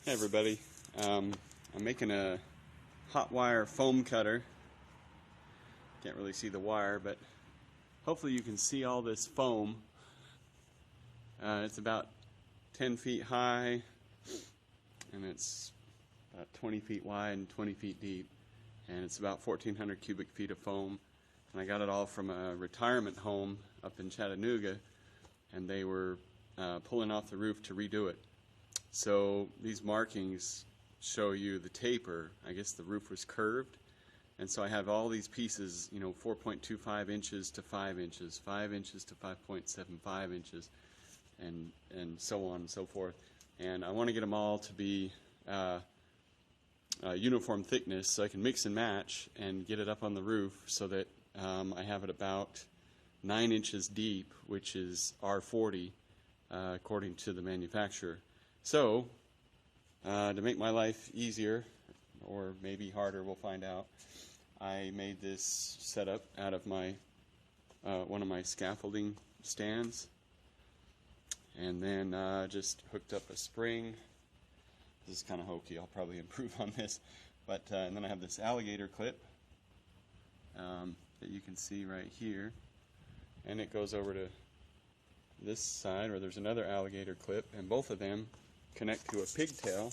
Hey everybody, I'm making a Hotwire foam cutter. Can't really see the wire, but hopefully you can see all this foam. It's about 10 feet high and it's about 20 feet wide and 20 feet deep, and it's about 1,400 cubic feet of foam. And I got it all from a retirement home up in Chattanooga, and they were pulling off the roof to redo it. So these markings show you the taper. I guess the roof was curved, and so I have all these pieces, 4.25 inches to 5 inches, 5 inches to 5.75 inches, and so on and so forth. And I want to get them all to be uniform thickness so I can mix and match and get it up on the roof so that I have it about 9 inches deep, which is R40 according to the manufacturer. So, to make my life easier, or maybe harder, we'll find out, I made this setup out of my one of my scaffolding stands, and then just hooked up a spring. This is kind of hokey, I'll probably improve on this, but and then I have this alligator clip that you can see right here, and it goes over to this side where there's another alligator clip, and both of them connect to a pigtail,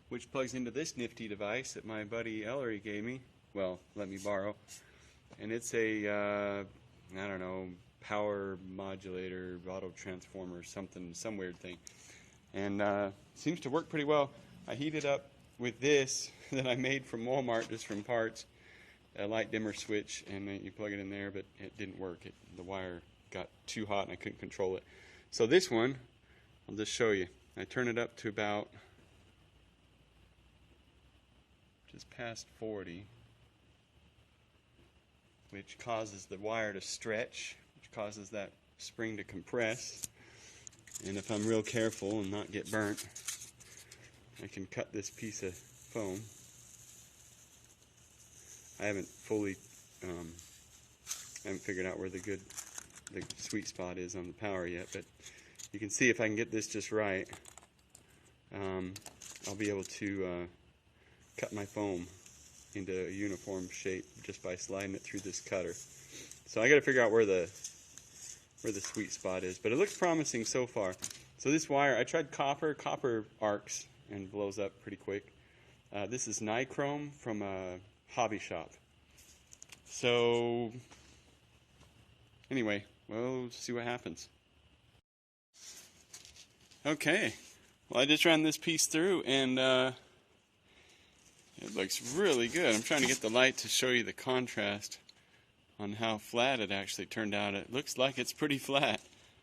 which plugs into this nifty device that my buddy Ellery gave me, well, let me borrow, and it's a I don't know, power modulator, auto transformer, some weird thing, and seems to work pretty well. I heat it up with this that I made from Walmart, just from parts, a light dimmer switch, and then you plug it in there, but it didn't work. The wire got too hot and I couldn't control it. So this one, I'll just show you. I turn it up to about just past 40, which causes the wire to stretch, which causes that spring to compress. And if I'm real careful and not get burnt, I can cut this piece of foam. I haven't fully figured out where the sweet spot is on the power yet, but you can see if I can get this just right, I'll be able to cut my foam into a uniform shape just by sliding it through this cutter. So I got to figure out where the sweet spot is, but it looks promising so far. So this wire, I tried copper arcs and blows up pretty quick. This is nichrome from a hobby shop. So anyway, we'll see what happens. Okay, well, I just ran this piece through, and it looks really good. I'm trying to get the light to show you the contrast on how flat it actually turned out. It looks like it's pretty flat,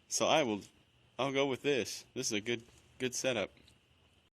so I'll go with this. This is a good setup.